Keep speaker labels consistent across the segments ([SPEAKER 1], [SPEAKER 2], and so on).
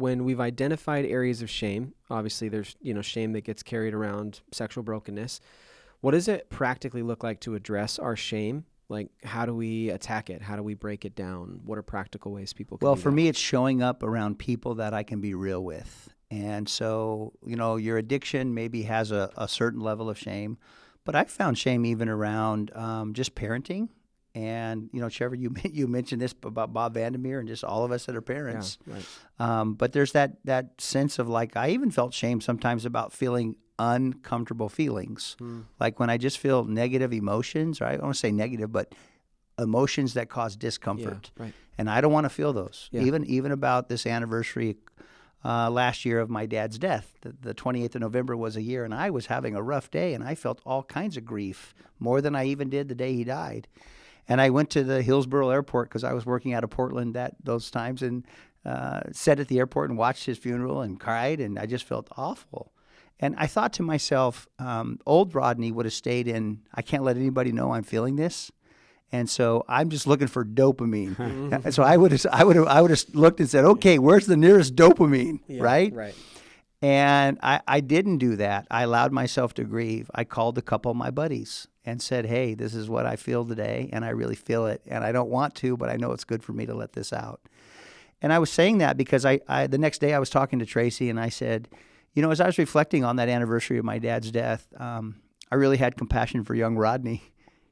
[SPEAKER 1] when we've identified areas of shame, obviously there's, shame that gets carried around, sexual brokenness. What does it practically look like to address our shame? Like, how do we attack it? How do we break it down? What are practical ways people can
[SPEAKER 2] Well,
[SPEAKER 1] do
[SPEAKER 2] for
[SPEAKER 1] that?
[SPEAKER 2] me, it's showing up around people that I can be real with. And so, your addiction maybe has a certain level of shame, but I've found shame even around just parenting. And, Trevor, you mentioned this about Bob Vandermeer and just all of us that are parents.
[SPEAKER 1] Yeah, right.
[SPEAKER 2] But there's that sense of, like, I even felt shame sometimes about feeling uncomfortable feelings. Like when I just feel negative emotions, or I don't want to say negative, but emotions that cause discomfort.
[SPEAKER 1] Yeah, right.
[SPEAKER 2] And I don't want to feel those.
[SPEAKER 1] Yeah.
[SPEAKER 2] Even about this anniversary last year of my dad's death. The 28th of November was a year, and I was having a rough day, and I felt all kinds of grief, more than I even did the day he died. And I went to the Hillsborough airport because I was working out of Portland those times, and sat at the airport and watched his funeral and cried, and I just felt awful. And I thought to myself, old Rodney would have stayed in, I can't let anybody know I'm feeling this. And so I'm just looking for dopamine. And so I would have looked and said, okay, where's the nearest dopamine, right?
[SPEAKER 1] Right.
[SPEAKER 2] And I didn't do that. I allowed myself to grieve. I called a couple of my buddies and said, hey, this is what I feel today, and I really feel it. And I don't want to, but I know it's good for me to let this out. And I was saying that because I the next day I was talking to Tracy, and I said, as I was reflecting on that anniversary of my dad's death, I really had compassion for young Rodney.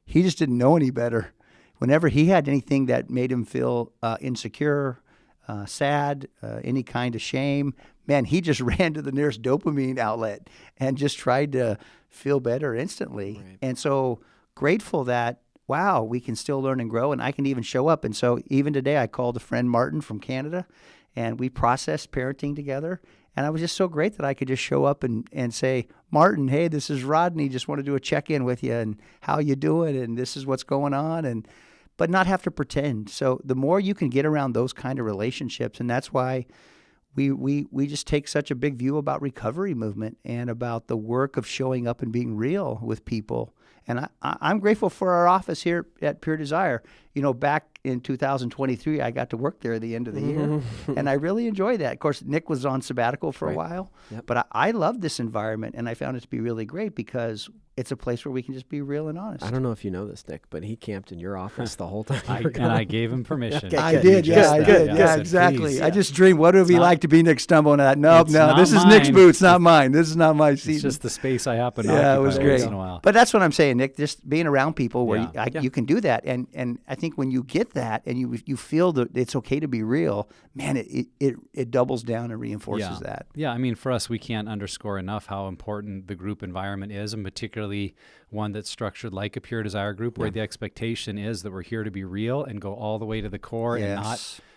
[SPEAKER 2] He just didn't know any better. Whenever he had anything that made him feel insecure, sad, any kind of shame, man, he just ran to the nearest dopamine outlet and just tried to feel better instantly.
[SPEAKER 1] Right.
[SPEAKER 2] And so grateful that, wow, we can still learn and grow, and I can even show up. And so even today I called a friend, Martin, from Canada, and we processed parenting together. And I was just so great that I could just show up and say, Martin, hey, this is Rodney. Just want to do a check-in with you, and how you doing, and this is what's going on, but not have to pretend. So the more you can get around those kind of relationships, and that's why we just take such a big view about recovery movement and about the work of showing up and being real with people. And I'm grateful for our office here at Pure Desire. Back in 2023, I got to work there at the end of the year, and I really enjoyed that. Of course, Nick was on sabbatical for a while, but I love this environment, and I found it to be really great because it's a place where we can just be real and honest.
[SPEAKER 1] I don't know if you know this, Nick, but he camped in your office the whole time.
[SPEAKER 3] I gave him permission.
[SPEAKER 1] Okay,
[SPEAKER 2] I did, yeah, I did. Yeah,
[SPEAKER 3] said,
[SPEAKER 2] exactly.
[SPEAKER 3] please.
[SPEAKER 2] I just dreamed, what would it be like to be Nick Stumble on that? No,
[SPEAKER 3] not
[SPEAKER 2] this is Nick's
[SPEAKER 3] mine.
[SPEAKER 2] boots, not mine. This is not my seat.
[SPEAKER 3] It's just the space I happen to
[SPEAKER 2] Yeah,
[SPEAKER 3] occupy
[SPEAKER 2] it was
[SPEAKER 3] once
[SPEAKER 2] great.
[SPEAKER 3] in a while.
[SPEAKER 2] But that's what I'm saying, Nick, just being around people where
[SPEAKER 3] Yeah.
[SPEAKER 2] you can do that. And I think when you get that and you feel that it's okay to be real, man, it doubles down and reinforces that.
[SPEAKER 3] Yeah, I mean, for us, we can't underscore enough how important the group environment is, and particularly one that's structured like a Pure Desire group, where the expectation is that we're here to be real and go all the way to the core, and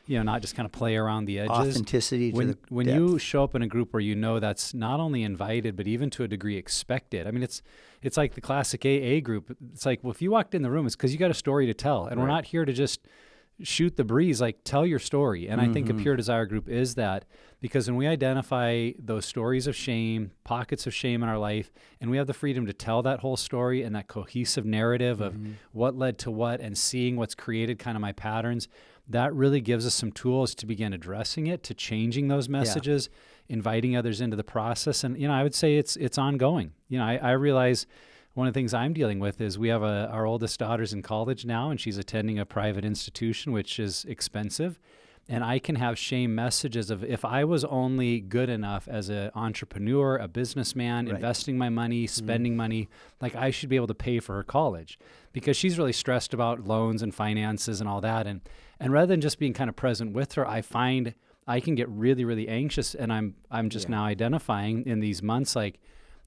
[SPEAKER 3] not just kind of play around the edges.
[SPEAKER 2] Authenticity to the
[SPEAKER 3] when
[SPEAKER 2] depth.
[SPEAKER 3] you show up in a group where that's not only invited but even to a degree expected. I mean, it's like the classic AA group. It's like, well, if you walked in the room, it's because you got a story to tell, and we're not here to just shoot the breeze. Like, tell your story. And I think a Pure Desire group is that, because when we identify those stories of shame, pockets of shame in our life, and we have the freedom to tell that whole story and that cohesive narrative of what led to what, and seeing what's created kind of my patterns, that really gives us some tools to begin addressing it, to changing those messages, inviting others into the process. And, I would say it's ongoing. I realize one of the things I'm dealing with is we have our oldest daughter's in college now, and she's attending a private institution, which is expensive. And I can have shame messages of, if I was only good enough as an entrepreneur, a businessman, investing my money, spending money, like I should be able to pay for her college, because she's really stressed about loans and finances and all that. And rather than just being kind of present with her, I find I can get really, really anxious. And I'm just now identifying in these months, like,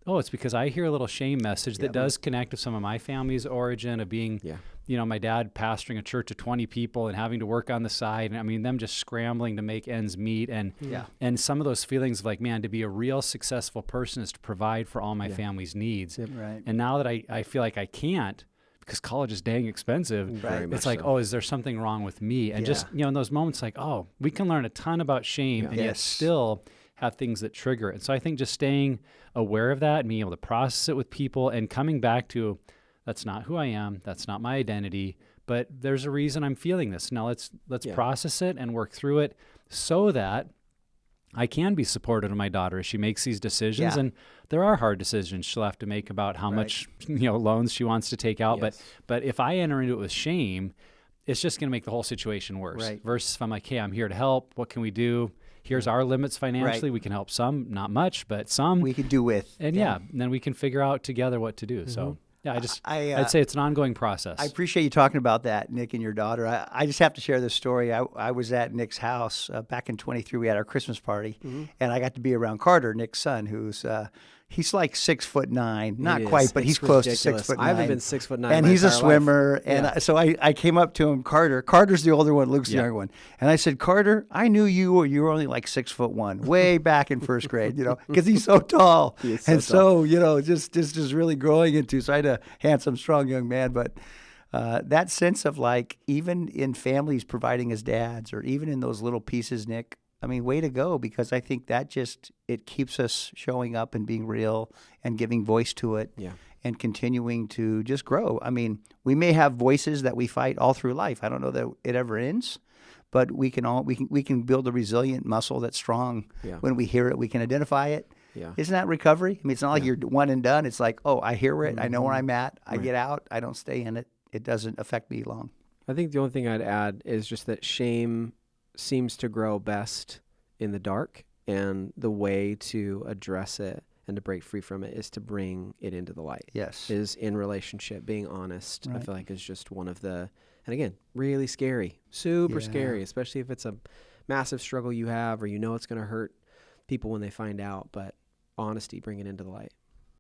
[SPEAKER 3] oh, it's because I hear a little shame message that does connect with some of my family's origin of being, my dad pastoring a church of 20 people and having to work on the side. And I mean, them just scrambling to make ends meet. And some of those feelings of like, man, to be a real successful person is to provide for all my family's needs.
[SPEAKER 2] Right.
[SPEAKER 3] And now that I feel like I can't, because college is dang expensive, it's like, oh, is there something wrong with me? And just, in those moments, like, oh, we can learn a ton about shame and yet still have things that trigger it. And so I think just staying aware of that and being able to process it with people and coming back to, that's not who I am, that's not my identity, but there's a reason I'm feeling this. Now let's process it and work through it, so that I can be supportive of my daughter as she makes these decisions.
[SPEAKER 2] Yeah.
[SPEAKER 3] And there are hard decisions she'll have to make about how
[SPEAKER 2] Right.
[SPEAKER 3] much, loans she wants to take out.
[SPEAKER 1] Yes.
[SPEAKER 3] But if I enter into it with shame, it's just going to make the whole situation worse.
[SPEAKER 2] Right.
[SPEAKER 3] Versus if I'm like, hey, I'm here to help. What can we do? Here's our limits financially.
[SPEAKER 2] Right.
[SPEAKER 3] We can help some, not much, but some.
[SPEAKER 2] We could do with.
[SPEAKER 3] And and then we can figure out together what to do. So yeah, I'd say it's an ongoing process.
[SPEAKER 2] I appreciate you talking about that, Nick and your daughter. I just have to share this story. I was at Nick's house back in 23. We had our Christmas party, and I got to be around Carter, Nick's son, who's he's like 6'9", not
[SPEAKER 1] It
[SPEAKER 2] quite,
[SPEAKER 1] is.
[SPEAKER 2] but
[SPEAKER 1] It's
[SPEAKER 2] he's close
[SPEAKER 1] ridiculous.
[SPEAKER 2] to 6'9".
[SPEAKER 1] I haven't been 6'9",
[SPEAKER 2] and
[SPEAKER 1] my
[SPEAKER 2] he's a
[SPEAKER 1] entire life.
[SPEAKER 2] swimmer. And
[SPEAKER 1] Yeah.
[SPEAKER 2] so I came up to him, Carter. Carter's the older one, Luke's the
[SPEAKER 3] Yeah.
[SPEAKER 2] younger one, and I said, Carter, I knew you were only like 6'1", way back in first grade, because he's so tall,
[SPEAKER 1] He is so
[SPEAKER 2] and so just really growing into. So I had a handsome, strong young man, but. That sense of like, even in families providing as dads, or even in those little pieces, Nick, I mean, way to go, because I think that it keeps us showing up and being real and giving voice to it
[SPEAKER 1] Yeah.
[SPEAKER 2] and continuing to just grow. I mean, we may have voices that we fight all through life. I don't know that it ever ends, but we can build a resilient muscle that's strong.
[SPEAKER 1] Yeah.
[SPEAKER 2] When we hear it, we can identify it.
[SPEAKER 1] Yeah.
[SPEAKER 2] Isn't that recovery? I mean, it's not like you're one and done. It's like, oh, I hear it. I know where I'm at. I get out. I don't stay in it. It doesn't affect me long.
[SPEAKER 1] I think the only thing I'd add is just that shame seems to grow best in the dark, and the way to address it and to break free from it is to bring it into the light.
[SPEAKER 2] Yes.
[SPEAKER 1] Is in relationship, being honest. I
[SPEAKER 2] Right.
[SPEAKER 1] feel like is just one of the, and again, really scary, super
[SPEAKER 2] Yeah.
[SPEAKER 1] scary, especially if it's a massive struggle you have, or it's going to hurt people when they find out. But honesty, bring it into the light.